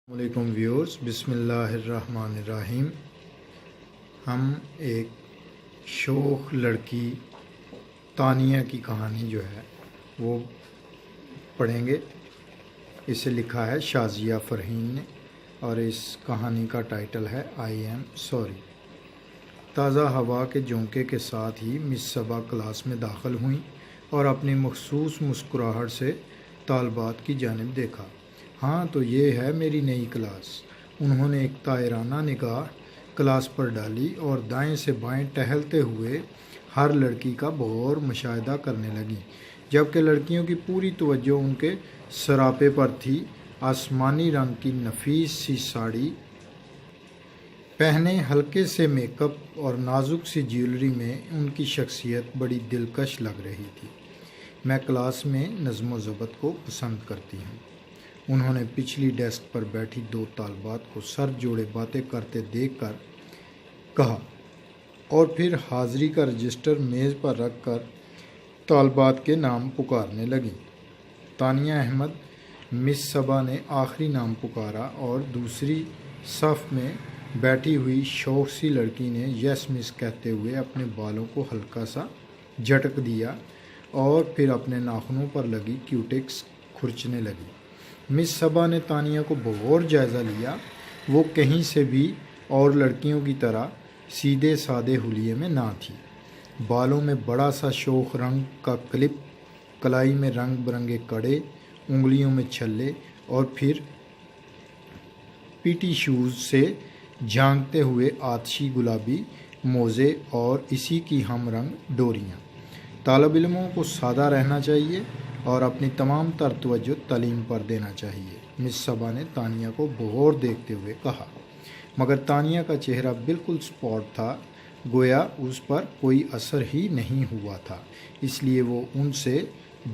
السلام علیکم ویورز، بسم اللہ الرحمن الرحیم۔ ہم ایک شوخ لڑکی تانیہ کی کہانی جو ہے وہ پڑھیں گے۔ اسے لکھا ہے شازیہ فرحین نے اور اس کہانی کا ٹائٹل ہے آئی ایم سوری۔ تازہ ہوا کے جھونکے کے ساتھ ہی مس صبا کلاس میں داخل ہوئیں اور اپنی مخصوص مسکراہٹ سے طالبات کی جانب دیکھا۔ ہاں تو یہ ہے میری نئی کلاس۔ انہوں نے ایک طائرانہ نگاہ کلاس پر ڈالی اور دائیں سے بائیں ٹہلتے ہوئے ہر لڑکی کا بغور مشاہدہ کرنے لگیں، جبکہ لڑکیوں کی پوری توجہ ان کے سراپے پر تھی۔ آسمانی رنگ کی نفیس سی ساڑی پہنے، ہلکے سے میک اپ اور نازک سی جیولری میں ان کی شخصیت بڑی دلکش لگ رہی تھی۔ میں کلاس میں نظم و ضبط کو پسند کرتی ہوں، انہوں نے پچھلی ڈیسک پر بیٹھی دو طالبات کو سر جوڑے باتیں کرتے دیکھ کر کہا، اور پھر حاضری کا رجسٹر میز پر رکھ کر طالبات کے نام پکارنے لگیں۔ تانیہ احمد۔ مس صبا نے آخری نام پکارا اور دوسری صف میں بیٹھی ہوئی شوخ سی لڑکی نے یس مس کہتے ہوئے اپنے بالوں کو ہلکا سا جھٹک دیا اور پھر اپنے ناخنوں پر لگی کیوٹکس کھرچنے لگی۔ مس صبا نے تانیہ کو بغور جائزہ لیا۔ وہ کہیں سے بھی اور لڑکیوں کی طرح سیدھے سادے حلیے میں نہ تھی۔ بالوں میں بڑا سا شوخ رنگ کا کلپ، کلائی میں رنگ برنگے کڑے، انگلیوں میں چھلے اور پھر پیٹی شوز سے جھانکتے ہوئے آتشی گلابی موزے اور اسی کی ہم رنگ ڈوریاں۔ طالب علموں کو سادہ رہنا چاہیے اور اپنی تمام تر توجہ تعلیم پر دینا چاہیے، مس صبا نے تانیہ کو بغور دیکھتے ہوئے کہا، مگر تانیہ کا چہرہ بالکل اسپاٹ تھا، گویا اس پر کوئی اثر ہی نہیں ہوا تھا، اس لیے وہ ان سے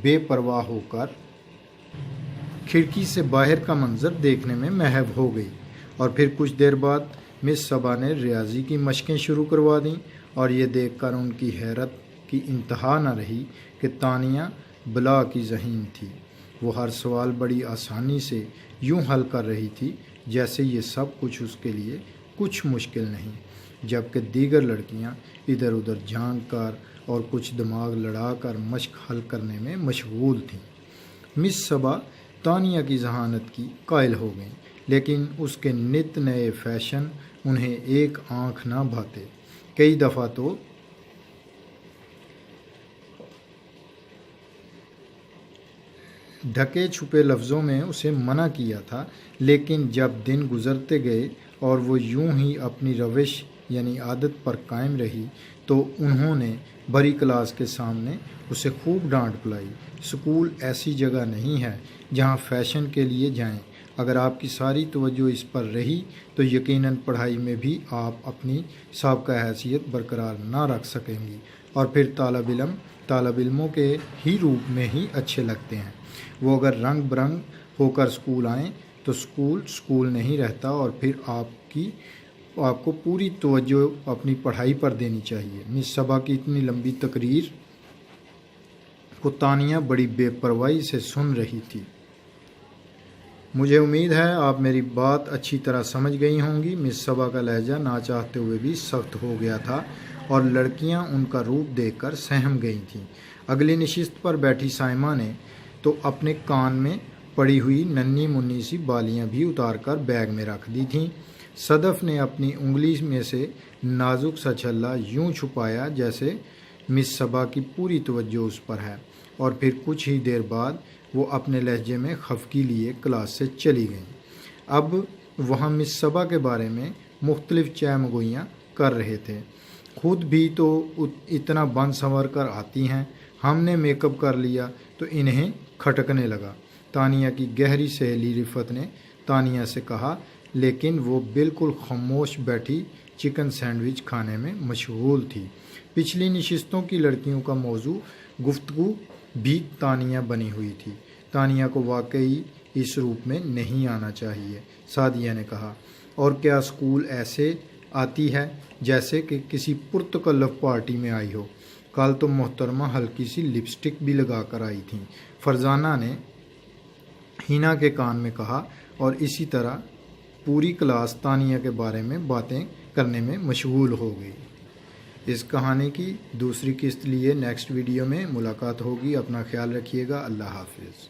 بے پرواہ ہو کر کھڑکی سے باہر کا منظر دیکھنے میں محو ہو گئی۔ اور پھر کچھ دیر بعد مس صبا نے ریاضی کی مشقیں شروع کروا دیں اور یہ دیکھ کر ان کی حیرت کی انتہا نہ رہی کہ تانیہ بلا کی ذہین تھی۔ وہ ہر سوال بڑی آسانی سے یوں حل کر رہی تھی جیسے یہ سب کچھ اس کے لیے کچھ مشکل نہیں، جبکہ دیگر لڑکیاں ادھر ادھر جھانک کر اور کچھ دماغ لڑا کر مشق حل کرنے میں مشغول تھیں۔ مس صبا تانیہ کی ذہانت کی قائل ہو گئیں، لیکن اس کے نت نئے فیشن انہیں ایک آنکھ نہ بھاتے۔ کئی دفعہ تو ڈھکے چھپے لفظوں میں اسے منع کیا تھا، لیکن جب دن گزرتے گئے اور وہ یوں ہی اپنی روش یعنی عادت پر قائم رہی تو انہوں نے بڑی کلاس کے سامنے اسے خوب ڈانٹ پلائی۔ اسکول ایسی جگہ نہیں ہے جہاں فیشن کے لیے جائیں۔ اگر آپ کی ساری توجہ اس پر رہی تو یقیناً پڑھائی میں بھی آپ اپنی سابقہ حیثیت برقرار نہ رکھ سکیں گی، اور پھر طالب علموں کے ہی روپ میں ہی اچھے لگتے ہیں۔ وہ اگر رنگ برنگ ہو کر اسکول آئیں تو اسکول نہیں رہتا، اور پھر آپ کو پوری توجہ اپنی پڑھائی پر دینی چاہیے۔ مس صبا کی اتنی لمبی تقریر کو تانیہ بڑی بے پرواہی سے سن رہی تھی۔ مجھے امید ہے آپ میری بات اچھی طرح سمجھ گئی ہوں گی۔ مس صبا کا لہجہ نہ چاہتے ہوئے بھی سخت ہو گیا تھا اور لڑکیاں ان کا روپ دیکھ کر سہم گئی تھیں۔ اگلی نشست پر بیٹھی سائمہ نے تو اپنے کان میں پڑی ہوئی ننھی منھی سی بالیاں بھی اتار کر بیگ میں رکھ دی تھیں۔ صدف نے اپنی انگلی میں سے نازک سا چھلا یوں چھپایا جیسے مس صبا کی پوری توجہ اس پر ہے، اور پھر کچھ ہی دیر بعد وہ اپنے لہجے میں خفگی لیے کلاس سے چلی گئیں۔ اب وہاں مس صبا کے بارے میں مختلف چہمگوئیاں کر رہے تھے، خود بھی تو اتنا بن سنور کر آتی ہیں، ہم نے میک اپ کر لیا تو انہیں کھٹکنے لگا۔ تانیہ کی گہری سہیلی رفت نے تانیہ سے کہا، لیکن وہ بالکل خاموش بیٹھی چکن سینڈوچ کھانے میں مشغول تھی۔ پچھلی نشستوں کی لڑکیوں کا موضوع گفتگو بھی تانیہ بنی ہوئی تھی۔ تانیہ کو واقعی اس روپ میں نہیں آنا چاہیے، سعدیہ نے کہا، اور کیا اسکول ایسے آتی ہے جیسے کہ کسی پرتکلف پارٹی میں آئی ہو؟ کل تو محترمہ ہلکی سی لپسٹک بھی لگا کر آئی تھیں، فرزانہ نے ہینا کے کان میں کہا، اور اسی طرح پوری کلاس تانیہ کے بارے میں باتیں کرنے میں مشغول ہو گئی۔ اس کہانی کی دوسری قسط لیے نیکسٹ ویڈیو میں ملاقات ہوگی۔ اپنا خیال رکھیے گا۔ اللہ حافظ۔